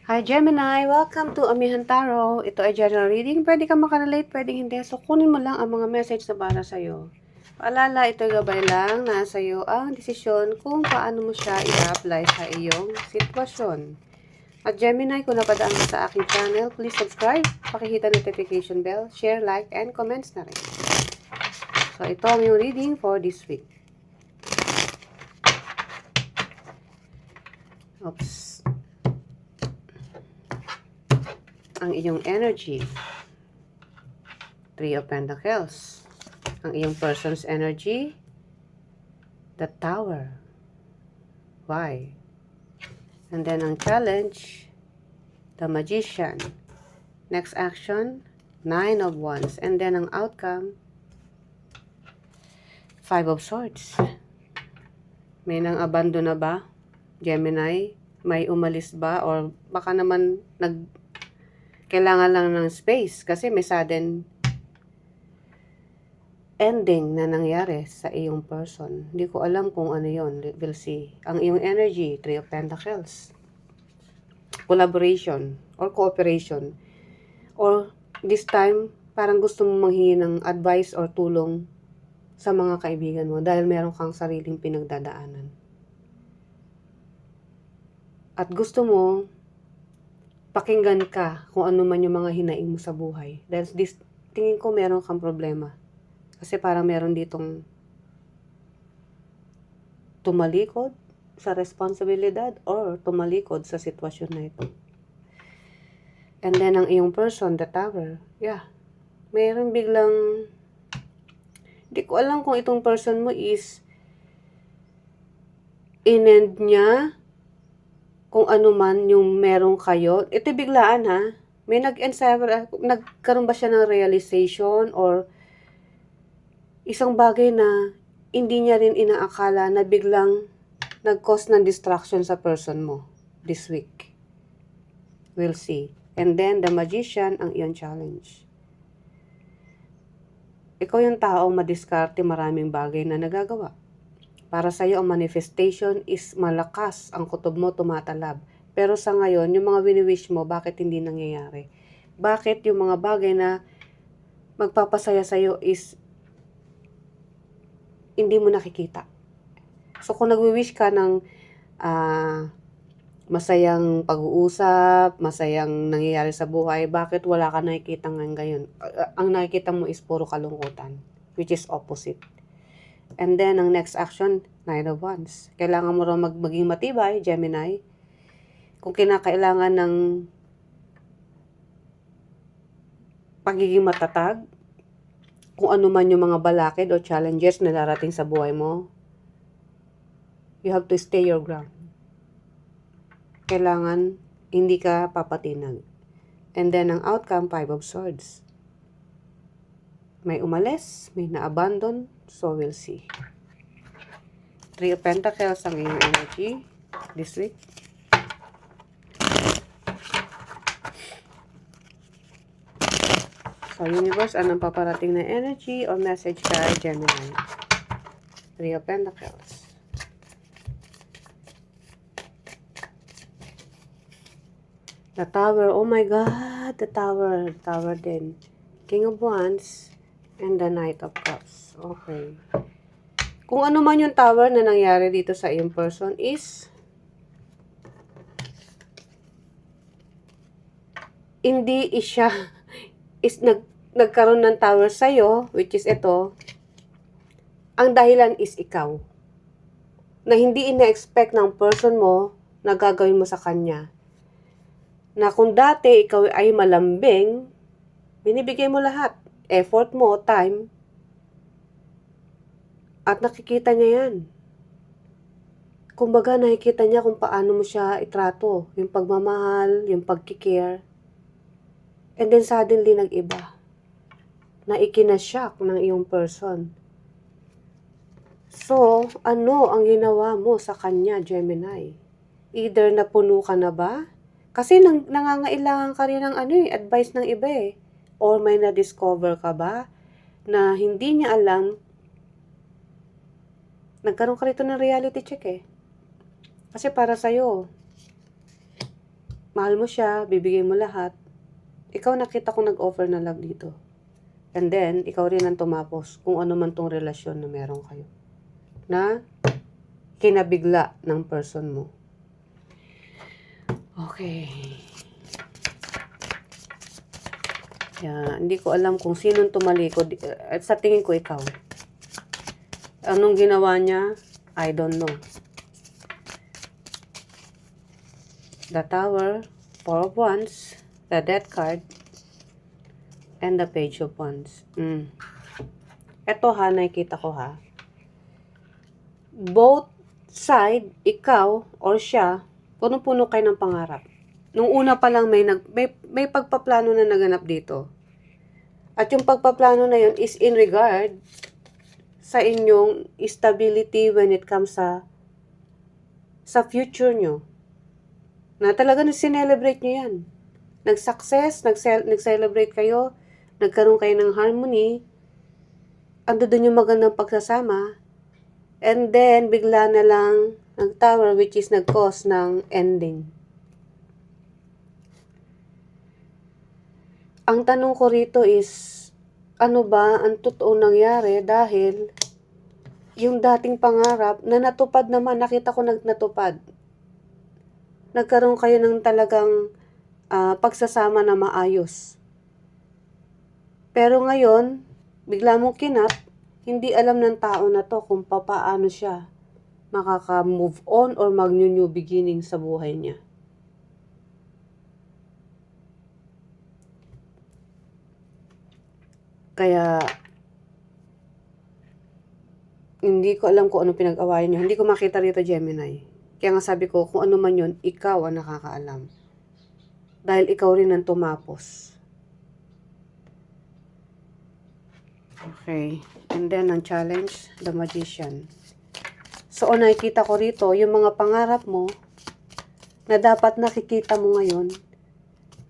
Hi Gemini! Welcome to Amihan Tarot. Ito ay general reading. Pwede ka makarelate, pwede hindi. So, kunin mo lang ang mga message na para sa'yo. Paalala, ito ay gabay lang. Nasa iyo ang desisyon kung paano mo siya i-apply sa iyong sitwasyon. At Gemini, kung napadaan ka sa aking channel, please subscribe, pakihita notification bell, share, like, and comments na rin. So, ito ang iyong reading for this week. Oops. Ang iyong energy. Three of Pentacles. Ang iyong person's energy. The Tower. Why? And then ang challenge. The Magician. Next action. Nine of Wands. And then ang outcome. Five of Swords. May nang abandon na ba? Gemini? May umalis ba? Or baka naman kailangan lang ng space kasi may sudden ending na nangyari sa iyong person. Hindi ko alam kung ano yon. We'll see. Ang iyong energy, Three of Pentacles. Collaboration or cooperation. Or this time, parang gusto mong manghingi ng advice or tulong sa mga kaibigan mo dahil meron kang sariling pinagdadaanan. At gusto mo pakinggan ka kung ano man yung mga hinaing mo sa buhay. Dahil tingin ko meron kang problema. Kasi parang meron ditong tumalikod sa responsibilidad or tumalikod sa sitwasyon na ito. And then, ang iyong person, the Tower. Yeah. Meron biglang, hindi ko alam kung itong person mo is in-end niya kung ano man yung meron kayo. Ito biglaan ha. May nagkaroon ba siya ng realization or isang bagay na hindi niya rin inaakala na biglang nag-cause ng distraction sa person mo this week. We'll see. And then, the Magician, ang iyong challenge. Ikaw yung taong madiskarte maraming bagay na nagagawa. Para sa'yo, ang manifestation is malakas. Ang kutob mo tumatalab. Pero sa ngayon, yung mga wini-wish mo, bakit hindi nangyayari? Bakit yung mga bagay na magpapasaya sa'yo is hindi mo nakikita? So, kung nagwi-wish ka ng masayang pag-uusap, masayang nangyayari sa buhay, bakit wala ka nakikita ngayon? Ang nakikita mo is puro kalungkutan, which is opposite. And then, ang next action, Nine of Wands. Kailangan mo rin maging matibay, Gemini. Kung kinakailangan ng pagiging matatag, kung ano man yung mga balakid o challenges na darating sa buhay mo, you have to stay your ground. Kailangan hindi ka papatinag. And then, ang outcome, Five of Swords. May umalis, may na-abandon, so we'll see. Three of Pentacles ang iyong energy this week. So, universe, anong paparating na energy or message kay Gemini? Three of Pentacles. The Tower, oh my God, the Tower. Tower din. King of Wands and the Knight of Cups. Okay. Kung ano man yung Tower na nangyari dito sa iyong person is hindi siya is nagkaroon ng Tower sa'yo, which is ito. Ang dahilan is ikaw. Na hindi ina-expect ng person mo na gagawin mo sa kanya. Na kung dati ikaw ay malambing, binibigay mo lahat. Effort mo, time, at nakikita niya yan. Kumbaga, nakikita niya kung paano mo siya itrato. Yung pagmamahal, yung pagkikare. And then suddenly, nag-iba. Na ikinashock ng iyong person. So, ano ang ginawa mo sa kanya, Gemini? Either napuno ka na ba? Kasi nangangailangan ka rin ng advice ng iba eh. Or may na-discover ka ba na hindi niya alam. Nagkaroon ka rito ng reality check eh. Kasi para sa'yo, mahal mo siya, bibigay mo lahat. Ikaw nakita ko nag-offer na love dito. And then, ikaw rin ang tumapos kung ano man tong relasyon na meron kayo. Na kinabigla ng person mo. Okay. Hindi ko alam kung sinong tumalikod. At sa tingin ko ikaw. Anong ginawa niya? I don't know. The Tower, Four of Wands, the Death card, and the Page of Wands. Ito nakikita ko both side, ikaw or siya, punong-puno kayo ng pangarap. Nung una pa lang may pagpaplano na naganap dito. At yung pagpaplano na yun is in regard sa inyong stability when it comes sa future nyo. Na talaga sinelebrate nyo yan. Nag-success, nag-celebrate kayo, nagkaroon kayo ng harmony, ando doon yung magandang pagsasama, and then bigla na lang nag-tower which is nag-cause ng ending. Ang tanong ko rito is, ano ba ang totoong nangyari dahil yung dating pangarap na natupad naman, nakita ko natupad. Nagkaroon kayo ng talagang pagsasama na maayos. Pero ngayon, bigla mong kinap, hindi alam ng tao na to kung paano siya makaka-move on or mag-new beginning sa buhay niya. Kaya, hindi ko alam kung ano pinag-awayan niyo. Hindi ko makita rito, Gemini. Kaya nga sabi ko, kung ano man yun, ikaw ang nakakaalam. Dahil ikaw rin ang tumapos. Okay. And then, ang challenge, the Magician. So, nakikita ko rito, yung mga pangarap mo, na dapat nakikita mo ngayon,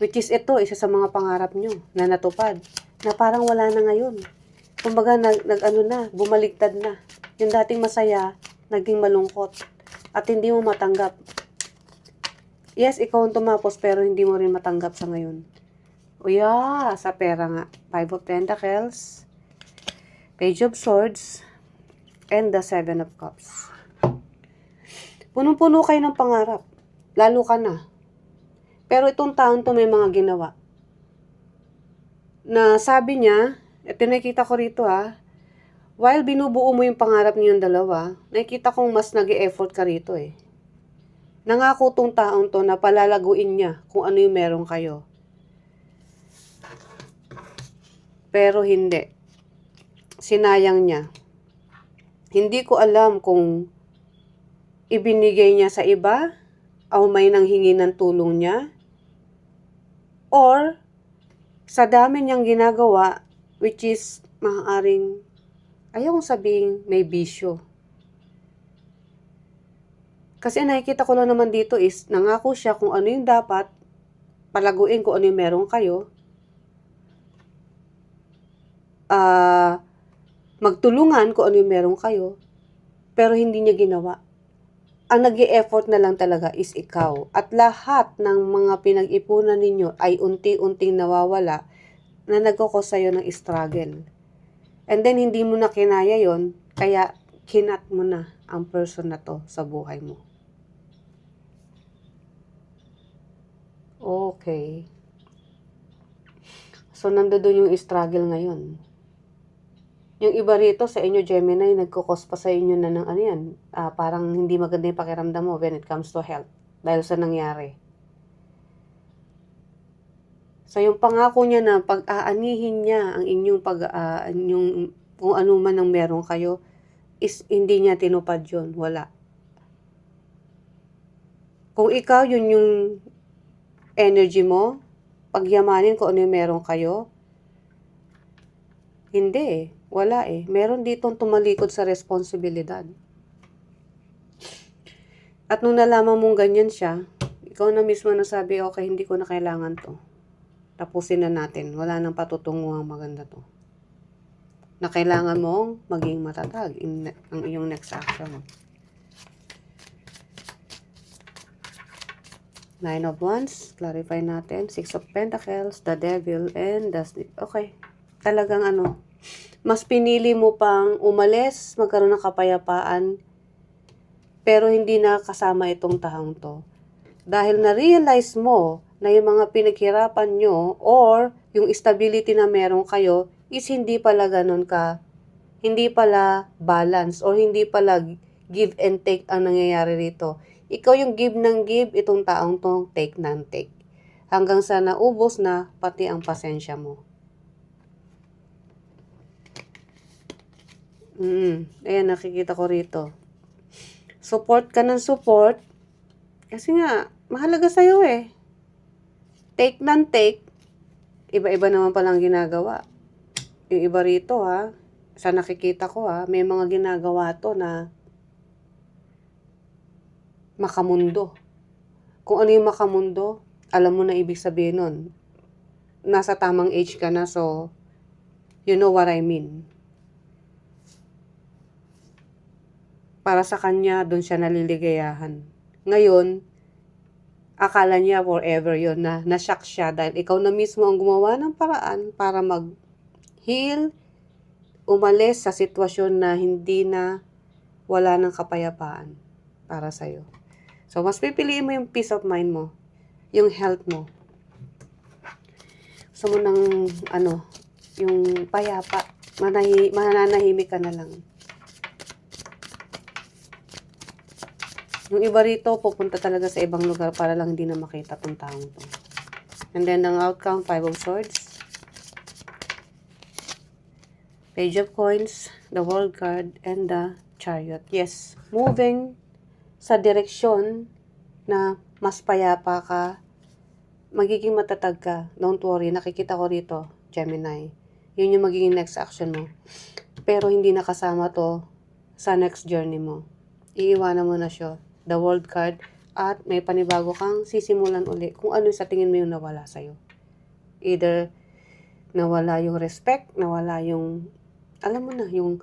which is ito, isa sa mga pangarap nyo, na natupad, na parang wala na ngayon. Kumbaga, bumaligtad na. Yung dating masaya, naging malungkot. At hindi mo matanggap. Yes, ikaw ang tumapos, pero hindi mo rin matanggap sa ngayon. Sa pera nga. Five of Pentacles, Page of Swords, and the Seven of Cups. Punong-puno kayo ng pangarap. Lalo ka na. Pero itong taon to may mga ginawa. Na sabi niya, ito nakikita ko rito while binubuo mo yung pangarap niyong dalawa, nakikita kong mas nag-e-effort ka rito Nangako tong taong to na palalaguin niya kung ano yung meron kayo. Pero hindi. Sinayang niya. Hindi ko alam kung ibinigay niya sa iba o may nanghingi ng tulong niya or sa dami niyang ginagawa, which is maaaring, ayaw kong sabihing may bisyo. Kasi nakikita ko lang naman dito is, nangako siya kung ano yung dapat, palaguin kung ano yung meron kayo, magtulungan kung ano yung meron kayo, pero hindi niya ginawa. Ang nag-e-effort na lang talaga is ikaw. At lahat ng mga pinag-ipunan ninyo ay unti-unting nawawala na nagkakos sa'yo ng struggle. And then, hindi mo na kinaya yon, kaya kinat mo na ang person na to sa buhay mo. Okay. So, nandoon yung struggle ngayon. Yung iba rito sa inyo, Gemini, nagkukos pa sa inyo na ng parang hindi maganda yung pakiramdam mo when it comes to health dahil sa nangyari. So, yung pangako niya na pag-aanihin niya ang inyong kung ano man ang meron kayo, is hindi niya tinupad yun. Wala. Kung ikaw, yun yung energy mo, pagyamanin kung ano yung meron kayo, hindi wala Meron ditong tumalikod sa responsibilidad. At nung nalaman mong ganyan siya, ikaw na mismo nasabi, okay, hindi ko na kailangan to. Tapusin na natin. Wala nang patutunguhang maganda to. Na kailangan mong maging matatag ang iyong next action. Nine of Wands, clarify natin. Six of Pentacles, the Devil, and the Sleep. Okay. Talagang ano, mas pinili mo pang umalis, magkaroon ng kapayapaan, pero hindi na kasama itong tahang to. Dahil na-realize mo na yung mga pinaghirapan nyo or yung stability na meron kayo is hindi pala ganun ka, hindi pala balance or hindi pala give and take ang nangyayari rito. Ikaw yung give ng give, itong taong to take ng take. Hanggang sa naubos na pati ang pasensya mo. Ayan, nakikita ko rito. Support ka ng support. Kasi nga, mahalaga sa'yo eh. Take ng take. Iba-iba naman palang ginagawa. Yung iba rito ha, sa nakikita ko ha, may mga ginagawa to na makamundo. Kung ano yung makamundo, alam mo na ibig sabihin nun. Nasa tamang age ka na, so you know what I mean. Para sa kanya, doon siya naliligayahan. Ngayon, akala niya forever yun na na-shock siya dahil ikaw na mismo ang gumawa ng paraan para mag-heal, umalis sa sitwasyon na hindi na wala ng kapayapaan para sa'yo. So, mas pipiliin mo yung peace of mind mo, yung health mo. Gusto mo ng, yung payapa, mananahimik ka na lang. Yung iba rito, pupunta talaga sa ibang lugar para lang hindi na makita tong taong to. And then, ang outcome, Five of Swords, Page of Coins, the World card, and the Chariot. Yes, moving sa direksyon na mas payapa ka, magiging matatag ka. Don't worry, nakikita ko rito, Gemini. Yun yung magiging next action mo. Pero hindi nakasama to sa next journey mo. Iiwanan mo na siya. The World card, at may panibago kang sisimulan uli kung ano sa tingin mo yung nawala sa'yo. Either nawala yung respect, nawala yung, alam mo na, yung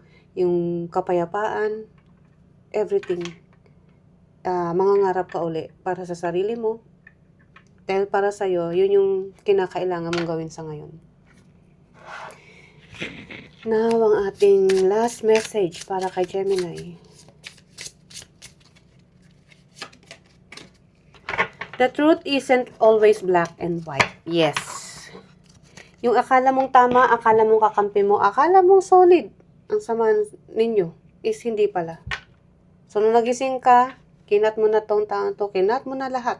kapayapaan, everything. Mangangarap ka uli para sa sarili mo. Dahil para sa'yo, yun yung kinakailangan mong gawin sa ngayon. Now, ang ating last message para kay Gemini. The truth isn't always black and white. Yes. Yung akala mong tama, akala mong kakampi mo, akala mong solid ang samahan ninyo is hindi pala. So, nung nagising ka, kinat mo na tong taong to, kinat mo na lahat.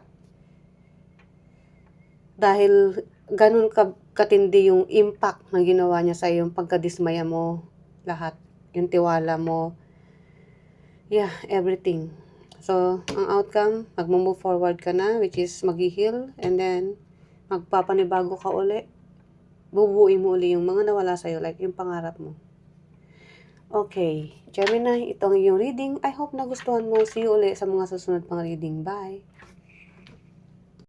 Dahil ganun katindi yung impact na ginawa niya sa yung pagkadismaya mo, lahat, yung tiwala mo, yeah, everything. So, ang outcome, mag-move forward ka na, which is mag-heal, and then, magpapanibago ka uli, bubuuin mo uli yung mga nawala sa'yo, like yung pangarap mo. Okay, Gemini, ito ang iyong reading. I hope nagustuhan mo. See you uli sa mga susunod pang reading. Bye!